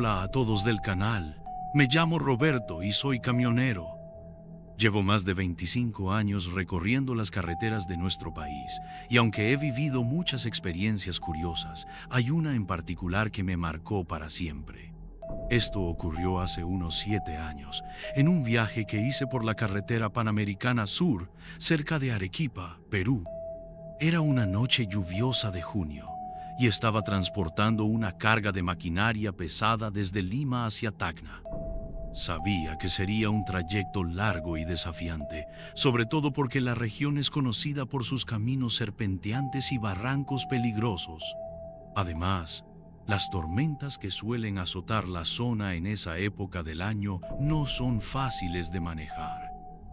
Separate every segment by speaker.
Speaker 1: Hola a todos del canal. Me llamo Roberto y soy camionero. Llevo más de 25 años recorriendo las carreteras de nuestro país y aunque he vivido muchas experiencias curiosas, hay una en particular que me marcó para siempre. Esto ocurrió hace unos 7 años, en un viaje que hice por la carretera Panamericana Sur, cerca de Arequipa, Perú. Era una noche lluviosa de junio y estaba transportando una carga de maquinaria pesada desde Lima hacia Tacna. Sabía que sería un trayecto largo y desafiante, sobre todo porque la región es conocida por sus caminos serpenteantes y barrancos peligrosos. Además, las tormentas que suelen azotar la zona en esa época del año no son fáciles de manejar.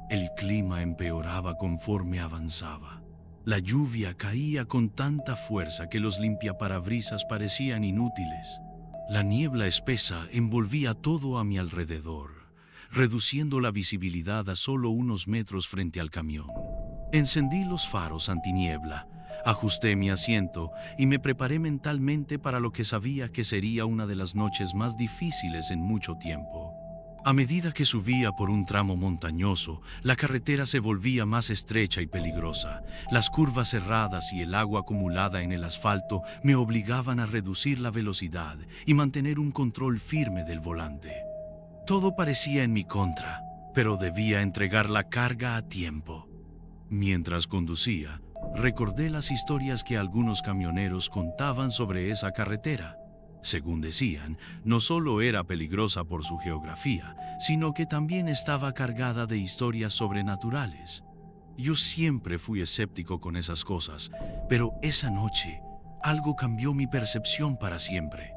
Speaker 1: El clima empeoraba conforme avanzaba. La lluvia caía con tanta fuerza que los limpiaparabrisas parecían inútiles. La niebla espesa envolvía todo a mi alrededor, reduciendo la visibilidad a solo unos metros frente al camión. Encendí los faros antiniebla, ajusté mi asiento y me preparé mentalmente para lo que sabía que sería una de las noches más difíciles en mucho tiempo. A medida que subía por un tramo montañoso, la carretera se volvía más estrecha y peligrosa. Las curvas cerradas y el agua acumulada en el asfalto me obligaban a reducir la velocidad y mantener un control firme del volante. Todo parecía en mi contra, pero debía entregar la carga a tiempo. Mientras conducía, recordé las historias que algunos camioneros contaban sobre esa carretera. Según decían, no solo era peligrosa por su geografía, sino que también estaba cargada de historias sobrenaturales. Yo siempre fui escéptico con esas cosas, pero esa noche algo cambió mi percepción para siempre.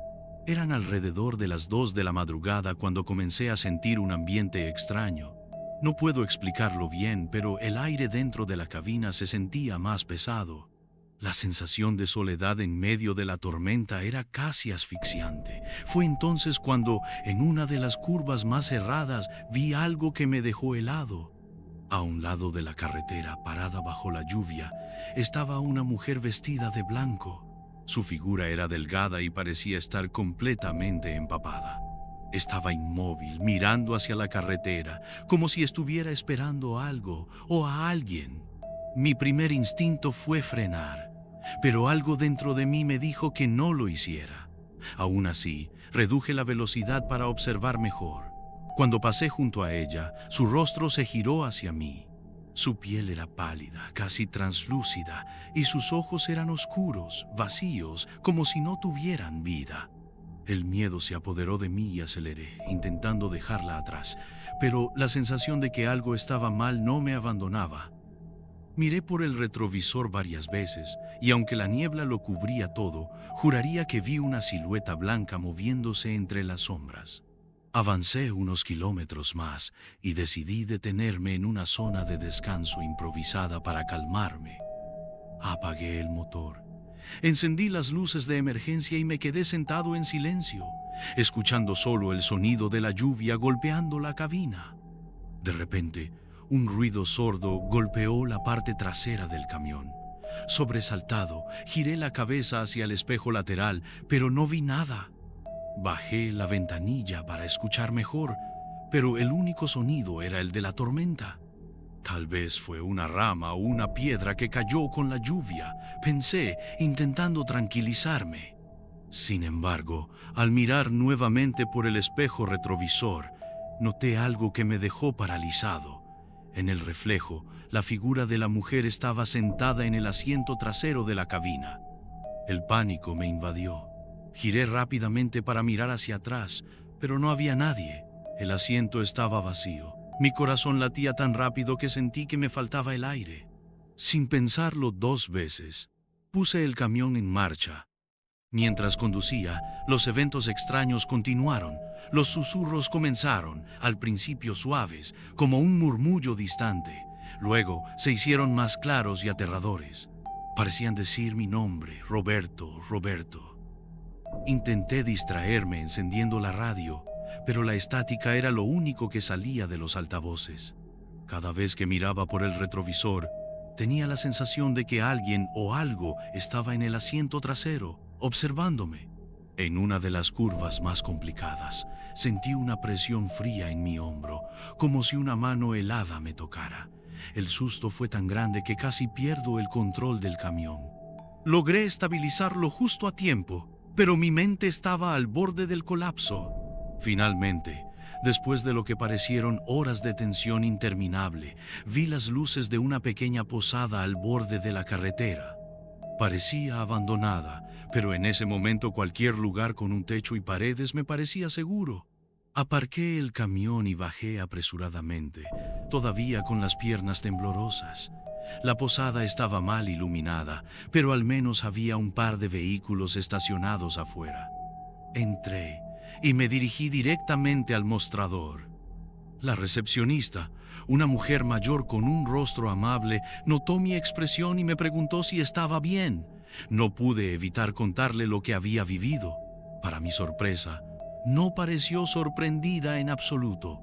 Speaker 1: Eran alrededor de las 2 de la madrugada cuando comencé a sentir un ambiente extraño. No puedo explicarlo bien, pero el aire dentro de la cabina se sentía más pesado. La sensación de soledad en medio de la tormenta era casi asfixiante. Fue entonces cuando, en una de las curvas más cerradas, vi algo que me dejó helado. A un lado de la carretera, parada bajo la lluvia, estaba una mujer vestida de blanco. Su figura era delgada y parecía estar completamente empapada. Estaba inmóvil, mirando hacia la carretera, como si estuviera esperando algo o a alguien. Mi primer instinto fue frenar, pero algo dentro de mí me dijo que no lo hiciera. Aún así, reduje la velocidad para observar mejor. Cuando pasé junto a ella, su rostro se giró hacia mí. Su piel era pálida, casi translúcida, y sus ojos eran oscuros, vacíos, como si no tuvieran vida. El miedo se apoderó de mí y aceleré, intentando dejarla atrás, pero la sensación de que algo estaba mal no me abandonaba. Miré por el retrovisor varias veces, y aunque la niebla lo cubría todo, juraría que vi una silueta blanca moviéndose entre las sombras. Avancé unos kilómetros más y decidí detenerme en una zona de descanso improvisada para calmarme. Apagué el motor, encendí las luces de emergencia y me quedé sentado en silencio, escuchando solo el sonido de la lluvia golpeando la cabina. De repente, un ruido sordo golpeó la parte trasera del camión. Sobresaltado, giré la cabeza hacia el espejo lateral, pero no vi nada. Bajé la ventanilla para escuchar mejor, pero el único sonido era el de la tormenta. Tal vez fue una rama o una piedra que cayó con la lluvia, pensé, intentando tranquilizarme. Sin embargo, al mirar nuevamente por el espejo retrovisor, noté algo que me dejó paralizado. En el reflejo, la figura de la mujer estaba sentada en el asiento trasero de la cabina. El pánico me invadió. Giré rápidamente para mirar hacia atrás, pero no había nadie. El asiento estaba vacío. Mi corazón latía tan rápido que sentí que me faltaba el aire. Sin pensarlo 2 veces, puse el camión en marcha. Mientras conducía, los eventos extraños continuaron. Los susurros comenzaron, al principio suaves, como un murmullo distante. Luego se hicieron más claros y aterradores. Parecían decir mi nombre, Roberto, Roberto. Intenté distraerme encendiendo la radio, pero la estática era lo único que salía de los altavoces. Cada vez que miraba por el retrovisor, tenía la sensación de que alguien o algo estaba en el asiento trasero, observándome. En una de las curvas más complicadas, sentí una presión fría en mi hombro, como si una mano helada me tocara. El susto fue tan grande que casi pierdo el control del camión. Logré estabilizarlo justo a tiempo, pero mi mente estaba al borde del colapso. Finalmente, después de lo que parecieron horas de tensión interminable, vi las luces de una pequeña posada al borde de la carretera. Parecía abandonada, pero en ese momento cualquier lugar con un techo y paredes me parecía seguro. Aparqué el camión y bajé apresuradamente, todavía con las piernas temblorosas. La posada estaba mal iluminada, pero al menos había un par de vehículos estacionados afuera. Entré y me dirigí directamente al mostrador. La recepcionista, una mujer mayor con un rostro amable, notó mi expresión y me preguntó si estaba bien. No pude evitar contarle lo que había vivido. Para mi sorpresa, no pareció sorprendida en absoluto.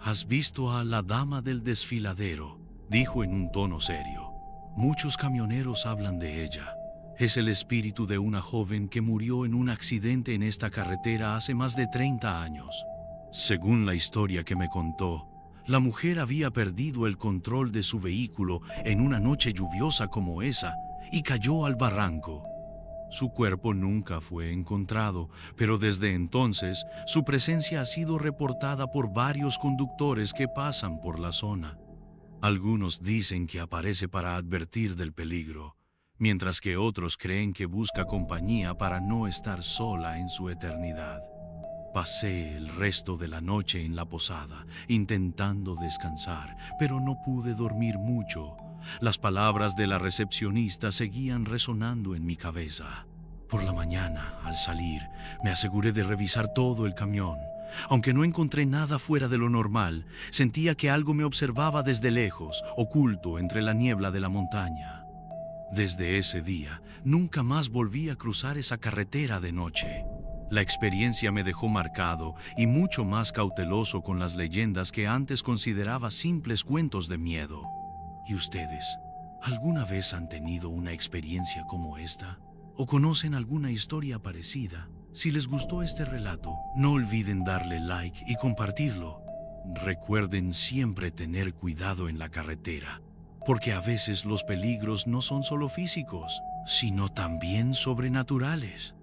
Speaker 1: «¿Has visto a la dama del desfiladero?», dijo en un tono serio. «Muchos camioneros hablan de ella. Es el espíritu de una joven que murió en un accidente en esta carretera hace más de 30 años. Según la historia que me contó, la mujer había perdido el control de su vehículo en una noche lluviosa como esa y cayó al barranco. Su cuerpo nunca fue encontrado, pero desde entonces su presencia ha sido reportada por varios conductores que pasan por la zona. Algunos dicen que aparece para advertir del peligro, mientras que otros creen que busca compañía para no estar sola en su eternidad. Pasé el resto de la noche en la posada, intentando descansar, pero no pude dormir mucho. Las palabras de la recepcionista seguían resonando en mi cabeza. Por la mañana, al salir, me aseguré de revisar todo el camión. Aunque no encontré nada fuera de lo normal, sentía que algo me observaba desde lejos, oculto entre la niebla de la montaña. Desde ese día, nunca más volví a cruzar esa carretera de noche. La experiencia me dejó marcado y mucho más cauteloso con las leyendas que antes consideraba simples cuentos de miedo. ¿Y ustedes? ¿Alguna vez han tenido una experiencia como esta? ¿O conocen alguna historia parecida? Si les gustó este relato, no olviden darle like y compartirlo. Recuerden siempre tener cuidado en la carretera, porque a veces los peligros no son solo físicos, sino también sobrenaturales.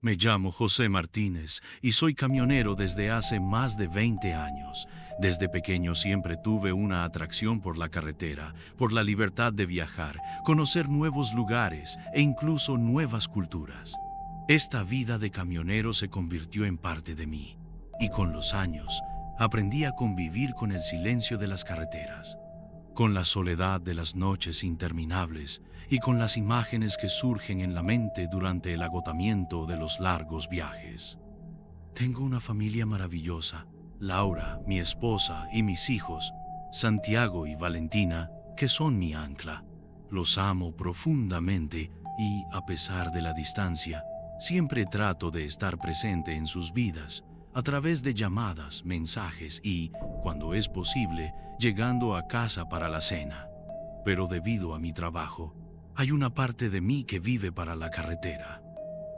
Speaker 1: Me llamo José Martínez y soy camionero desde hace más de 20 años. Desde pequeño siempre tuve una atracción por la carretera, por la libertad de viajar, conocer nuevos lugares e incluso nuevas culturas. Esta vida de camionero se convirtió en parte de mí, y con los años aprendí a convivir con el silencio de las carreteras, con la soledad de las noches interminables y con las imágenes que surgen en la mente durante el agotamiento de los largos viajes. Tengo una familia maravillosa, Laura, mi esposa, y mis hijos, Santiago y Valentina, que son mi ancla. Los amo profundamente y, a pesar de la distancia, siempre trato de estar presente en sus vidas, a través de llamadas, mensajes y, cuando es posible, llegando a casa para la cena. Pero debido a mi trabajo, hay una parte de mí que vive para la carretera.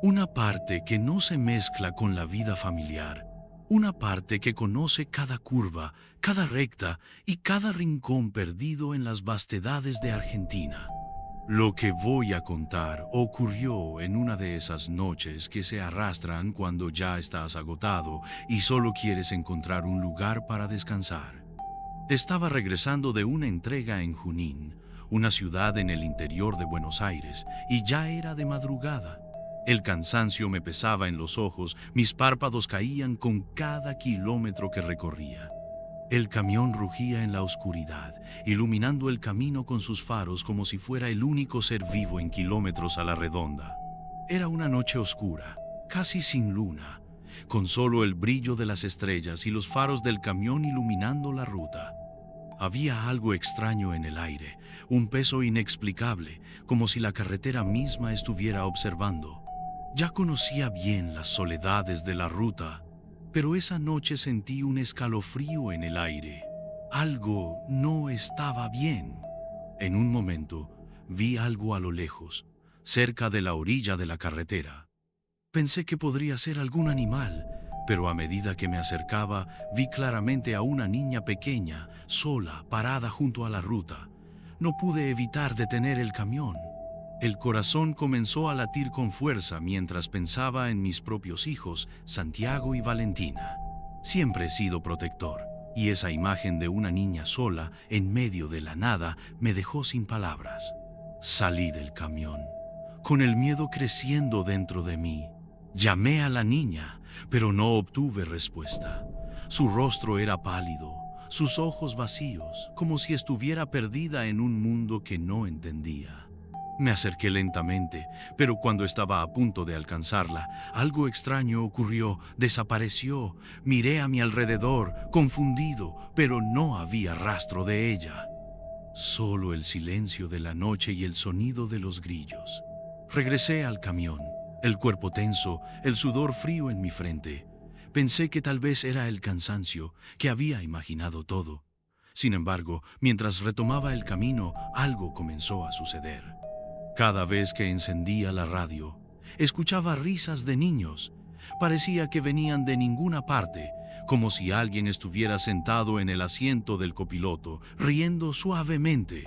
Speaker 1: Una parte que no se mezcla con la vida familiar. Una parte que conoce cada curva, cada recta y cada rincón perdido en las vastedades de Argentina. Lo que voy a contar ocurrió en una de esas noches que se arrastran cuando ya estás agotado y solo quieres encontrar un lugar para descansar. Estaba regresando de una entrega en Junín, una ciudad en el interior de Buenos Aires, y ya era de madrugada. El cansancio me pesaba en los ojos, mis párpados caían con cada kilómetro que recorría. El camión rugía en la oscuridad, iluminando el camino con sus faros como si fuera el único ser vivo en kilómetros a la redonda. Era una noche oscura, casi sin luna, con solo el brillo de las estrellas y los faros del camión iluminando la ruta. Había algo extraño en el aire, un peso inexplicable, como si la carretera misma estuviera observando. Ya conocía bien las soledades de la ruta, pero esa noche sentí un escalofrío en el aire. Algo no estaba bien. En un momento vi algo a lo lejos, cerca de la orilla de la carretera. Pensé que podría ser algún animal, pero a medida que me acercaba, vi claramente a una niña pequeña, sola, parada junto a la ruta. No pude evitar detener el camión. El corazón comenzó a latir con fuerza mientras pensaba en mis propios hijos, Santiago y Valentina. Siempre he sido protector, y esa imagen de una niña sola, en medio de la nada, me dejó sin palabras. Salí del camión, con el miedo creciendo dentro de mí. Llamé a la niña, pero no obtuve respuesta. Su rostro era pálido, sus ojos vacíos, como si estuviera perdida en un mundo que no entendía. Me acerqué lentamente, pero cuando estaba a punto de alcanzarla, algo extraño ocurrió, desapareció. Miré a mi alrededor, confundido, pero no había rastro de ella. Solo el silencio de la noche y el sonido de los grillos. Regresé al camión, el cuerpo tenso, el sudor frío en mi frente. Pensé que tal vez era el cansancio, que había imaginado todo. Sin embargo, mientras retomaba el camino, algo comenzó a suceder. Cada vez que encendía la radio, escuchaba risas de niños. Parecía que venían de ninguna parte, como si alguien estuviera sentado en el asiento del copiloto, riendo suavemente.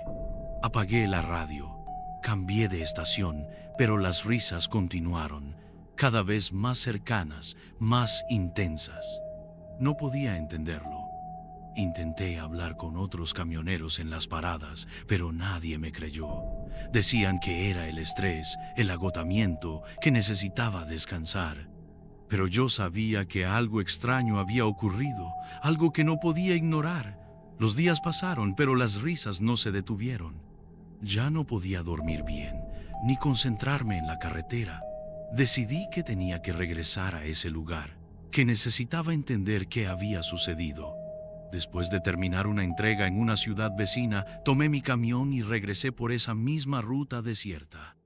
Speaker 1: Apagué la radio, cambié de estación, pero las risas continuaron, cada vez más cercanas, más intensas. No podía entenderlo. Intenté hablar con otros camioneros en las paradas, pero nadie me creyó. Decían que era el estrés, el agotamiento, que necesitaba descansar. Pero yo sabía que algo extraño había ocurrido, algo que no podía ignorar. Los días pasaron, pero las risas no se detuvieron. Ya no podía dormir bien, ni concentrarme en la carretera. Decidí que tenía que regresar a ese lugar, que necesitaba entender qué había sucedido. Después de terminar una entrega en una ciudad vecina, tomé mi camión y regresé por esa misma ruta desierta.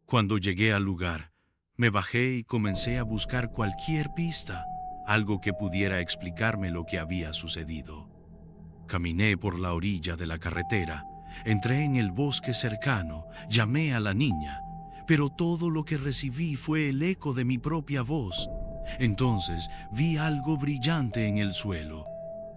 Speaker 1: Cuando llegué al lugar, me bajé y comencé a buscar cualquier pista, algo que pudiera explicarme lo que había sucedido. Caminé por la orilla de la carretera, entré en el bosque cercano, llamé a la niña, pero todo lo que recibí fue el eco de mi propia voz. Entonces vi algo brillante en el suelo.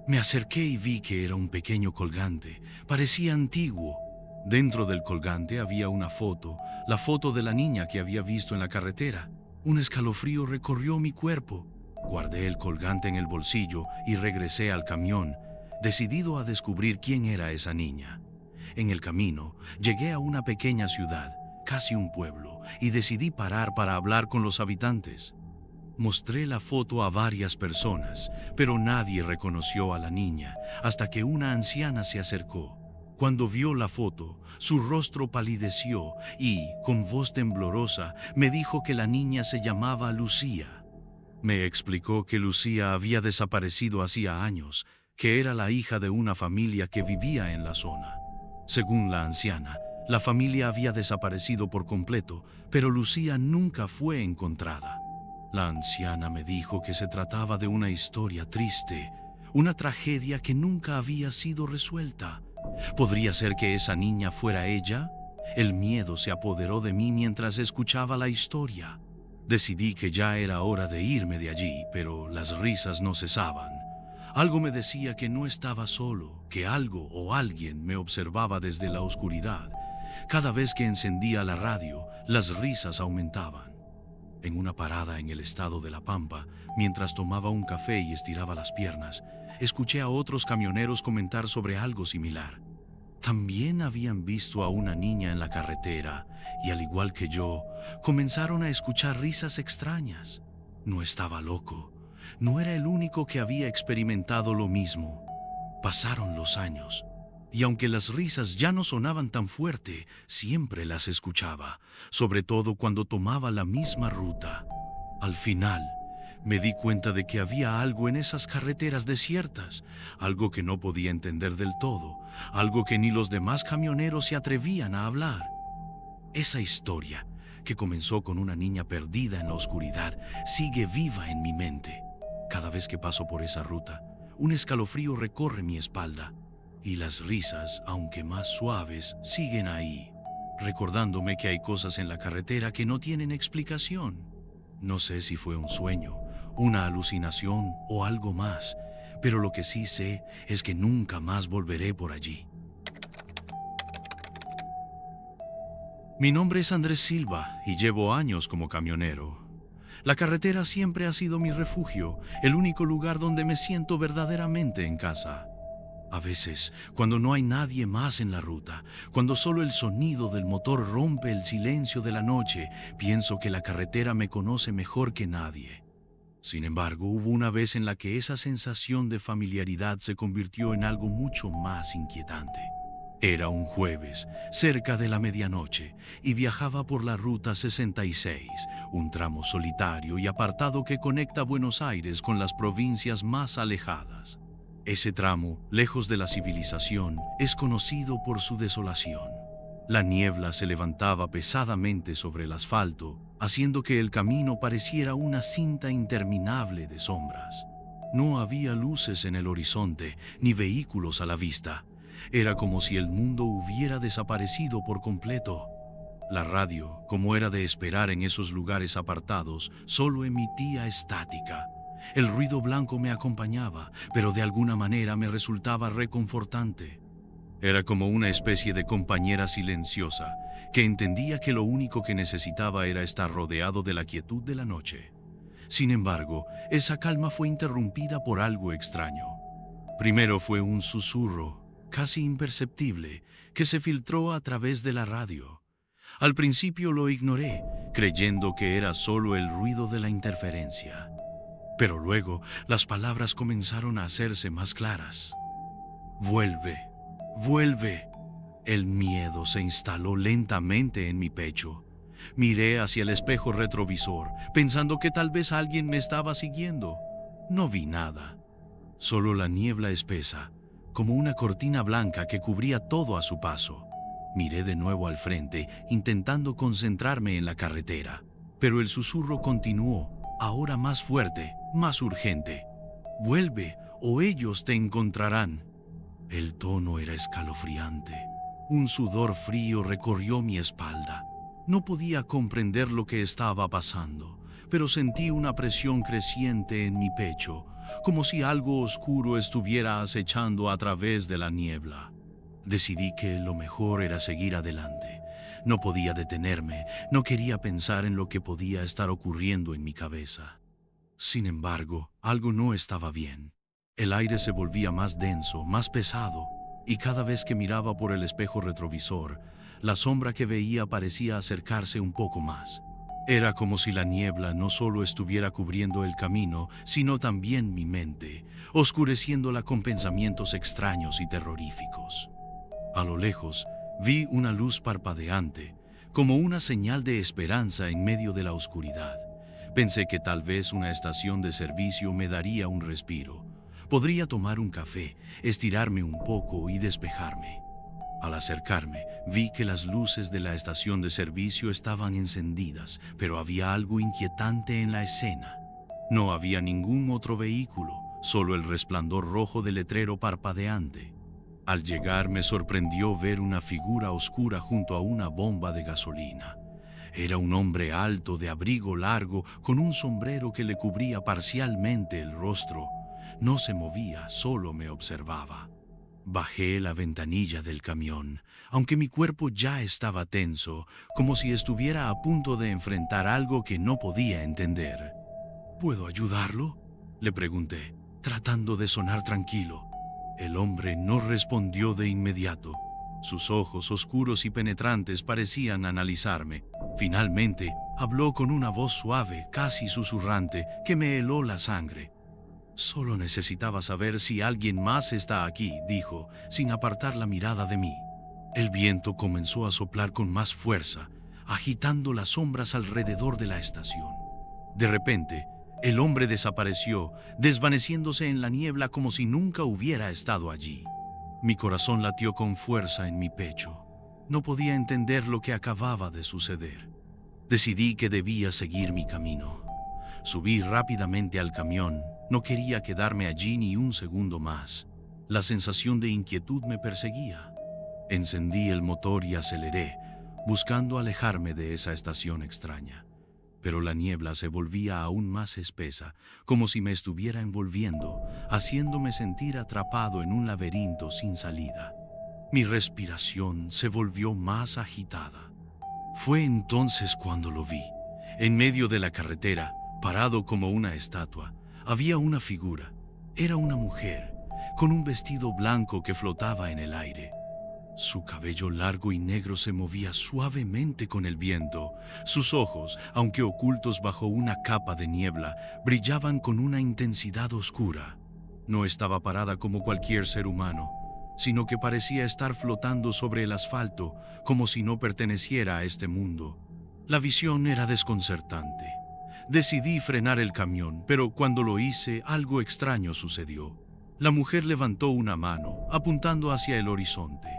Speaker 1: Me acerqué y vi que era un pequeño colgante. Parecía antiguo. Dentro del colgante había una foto, la foto de la niña que había visto en la carretera. Un escalofrío recorrió mi cuerpo. Guardé el colgante en el bolsillo y regresé al camión, decidido a descubrir quién era esa niña. En el camino, llegué a una pequeña ciudad, casi un pueblo, y decidí parar para hablar con los habitantes. Mostré la foto a varias personas, pero nadie reconoció a la niña hasta que una anciana se acercó. Cuando vio la foto, su rostro palideció y, con voz temblorosa, me dijo que la niña se llamaba Lucía. Me explicó que Lucía había desaparecido hacía años, que era la hija de una familia que vivía en la zona. Según la anciana, la familia había desaparecido por completo, pero Lucía nunca fue encontrada. La anciana me dijo que se trataba de una historia triste, una tragedia que nunca había sido resuelta. ¿Podría ser que esa niña fuera ella? El miedo se apoderó de mí mientras escuchaba la historia. Decidí que ya era hora de irme de allí, pero las risas no cesaban. Algo me decía que no estaba solo, que algo o alguien me observaba desde la oscuridad. Cada vez que encendía la radio, las risas aumentaban. En una parada en el estado de La Pampa, mientras tomaba un café y estiraba las piernas, escuché a otros camioneros comentar sobre algo similar. También habían visto a una niña en la carretera y, al igual que yo, comenzaron a escuchar risas extrañas. No estaba loco. No era el único que había experimentado lo mismo. Pasaron los años. Y aunque las risas ya no sonaban tan fuerte, siempre las escuchaba, sobre todo cuando tomaba la misma ruta. Al final, me di cuenta de que había algo en esas carreteras desiertas, algo que no podía entender del todo, algo que ni los demás camioneros se atrevían a hablar. Esa historia, que comenzó con una niña perdida en la oscuridad, sigue viva en mi mente. Cada vez que paso por esa ruta, un escalofrío recorre mi espalda. Y las risas, aunque más suaves, siguen ahí, recordándome que hay cosas en la carretera que no tienen explicación. No sé si fue un sueño, una alucinación o algo más, pero lo que sí sé es que nunca más volveré por allí. Mi nombre es Andrés Silva y llevo años como camionero. La carretera siempre ha sido mi refugio, el único lugar donde me siento verdaderamente en casa. A veces, cuando no hay nadie más en la ruta, cuando solo el sonido del motor rompe el silencio de la noche, pienso que la carretera me conoce mejor que nadie. Sin embargo, hubo una vez en la que esa sensación de familiaridad se convirtió en algo mucho más inquietante. Era un jueves, cerca de la medianoche, y viajaba por la Ruta 66, un tramo solitario y apartado que conecta Buenos Aires con las provincias más alejadas. Ese tramo, lejos de la civilización, es conocido por su desolación. La niebla se levantaba pesadamente sobre el asfalto, haciendo que el camino pareciera una cinta interminable de sombras. No había luces en el horizonte, ni vehículos a la vista. Era como si el mundo hubiera desaparecido por completo. La radio, como era de esperar en esos lugares apartados, solo emitía estática. El ruido blanco me acompañaba, pero de alguna manera me resultaba reconfortante. Era como una especie de compañera silenciosa, que entendía que lo único que necesitaba era estar rodeado de la quietud de la noche. Sin embargo, esa calma fue interrumpida por algo extraño. Primero fue un susurro, casi imperceptible, que se filtró a través de la radio. Al principio lo ignoré, creyendo que era solo el ruido de la interferencia. Pero luego las palabras comenzaron a hacerse más claras. Vuelve, vuelve. El miedo se instaló lentamente en mi pecho. Miré hacia el espejo retrovisor, pensando que tal vez alguien me estaba siguiendo. No vi nada, solo la niebla espesa, como una cortina blanca que cubría todo a su paso. Miré de nuevo al frente, intentando concentrarme en la carretera, pero el susurro continuó, ahora más fuerte, más urgente. Vuelve, o ellos te encontrarán. El tono era escalofriante. Un sudor frío recorrió mi espalda. No podía comprender lo que estaba pasando, pero sentí una presión creciente en mi pecho, como si algo oscuro estuviera acechando a través de la niebla. Decidí que lo mejor era seguir adelante. No podía detenerme, no quería pensar en lo que podía estar ocurriendo en mi cabeza. Sin embargo, algo no estaba bien. El aire se volvía más denso, más pesado, y cada vez que miraba por el espejo retrovisor, la sombra que veía parecía acercarse un poco más. Era como si la niebla no solo estuviera cubriendo el camino, sino también mi mente, oscureciéndola con pensamientos extraños y terroríficos. A lo lejos, vi una luz parpadeante, como una señal de esperanza en medio de la oscuridad. Pensé que tal vez una estación de servicio me daría un respiro. Podría tomar un café, estirarme un poco y despejarme. Al acercarme, vi que las luces de la estación de servicio estaban encendidas, pero había algo inquietante en la escena. No había ningún otro vehículo, solo el resplandor rojo del letrero parpadeante. Al llegar me sorprendió ver una figura oscura junto a una bomba de gasolina. Era un hombre alto, de abrigo largo, con un sombrero que le cubría parcialmente el rostro. No se movía, solo me observaba. Bajé la ventanilla del camión, aunque mi cuerpo ya estaba tenso, como si estuviera a punto de enfrentar algo que no podía entender. ¿Puedo ayudarlo?, le pregunté, tratando de sonar tranquilo. El hombre no respondió de inmediato. Sus ojos oscuros y penetrantes parecían analizarme. Finalmente, habló con una voz suave, casi susurrante, que me heló la sangre. Solo necesitaba saber si alguien más está aquí, dijo, sin apartar la mirada de mí. El viento comenzó a soplar con más fuerza, agitando las sombras alrededor de la estación. De repente, el hombre desapareció, desvaneciéndose en la niebla como si nunca hubiera estado allí. Mi corazón latió con fuerza en mi pecho. No podía entender lo que acababa de suceder. Decidí que debía seguir mi camino. Subí rápidamente al camión. No quería quedarme allí ni un segundo más. La sensación de inquietud me perseguía. Encendí el motor y aceleré, buscando alejarme de esa estación extraña. Pero la niebla se volvía aún más espesa, como si me estuviera envolviendo, haciéndome sentir atrapado en un laberinto sin salida. Mi respiración se volvió más agitada. Fue entonces cuando lo vi. En medio de la carretera, parado como una estatua, había una figura. Era una mujer, con un vestido blanco que flotaba en el aire. Su cabello largo y negro se movía suavemente con el viento. Sus ojos, aunque ocultos bajo una capa de niebla, brillaban con una intensidad oscura. No estaba parada como cualquier ser humano, sino que parecía estar flotando sobre el asfalto, como si no perteneciera a este mundo. La visión era desconcertante. Decidí frenar el camión, pero cuando lo hice, algo extraño sucedió. La mujer levantó una mano, apuntando hacia el horizonte.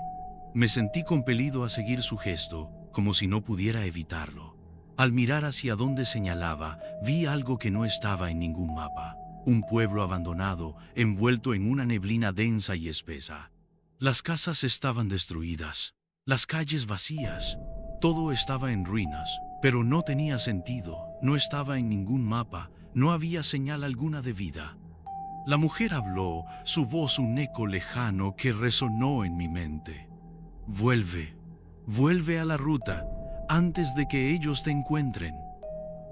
Speaker 1: Me sentí compelido a seguir su gesto, como si no pudiera evitarlo. Al mirar hacia donde señalaba, vi algo que no estaba en ningún mapa. Un pueblo abandonado, envuelto en una neblina densa y espesa. Las casas estaban destruidas, las calles vacías. Todo estaba en ruinas, pero no tenía sentido, no estaba en ningún mapa, no había señal alguna de vida. La mujer habló, su voz un eco lejano que resonó en mi mente. Vuelve a la ruta antes de que ellos te encuentren.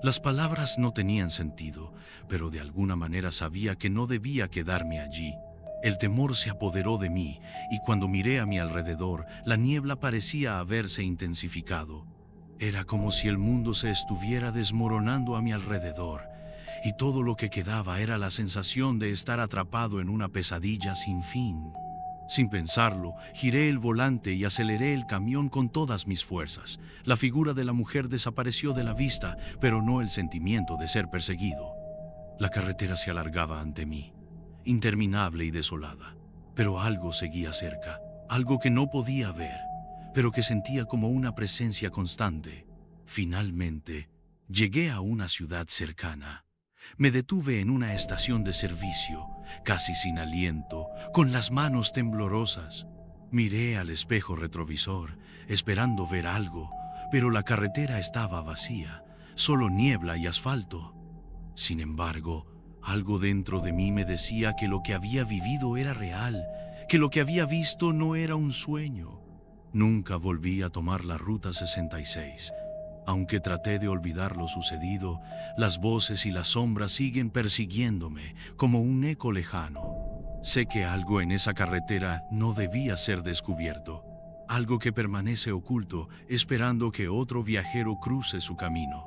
Speaker 1: Las palabras no tenían sentido, pero de alguna manera sabía que no debía quedarme allí. El temor se apoderó de mí, y cuando miré a mi alrededor, la niebla parecía haberse intensificado. Era como si el mundo se estuviera desmoronando a mi alrededor, y todo lo que quedaba era la sensación de estar atrapado en una pesadilla sin fin. Sin pensarlo, giré el volante y aceleré el camión con todas mis fuerzas. La figura de la mujer desapareció de la vista, pero no el sentimiento de ser perseguido. La carretera se alargaba ante mí, interminable y desolada, pero algo seguía cerca, algo que no podía ver, pero que sentía como una presencia constante. Finalmente, llegué a una ciudad cercana. Me detuve en una estación de servicio, casi sin aliento, con las manos temblorosas. Miré al espejo retrovisor, esperando ver algo, pero la carretera estaba vacía, solo niebla y asfalto. Sin embargo, algo dentro de mí me decía que lo que había vivido era real, que lo que había visto no era un sueño. Nunca volví a tomar la Ruta 66. Aunque traté de olvidar lo sucedido, las voces y las sombras siguen persiguiéndome como un eco lejano. Sé que algo en esa carretera no debía ser descubierto, algo que permanece oculto esperando que otro viajero cruce su camino.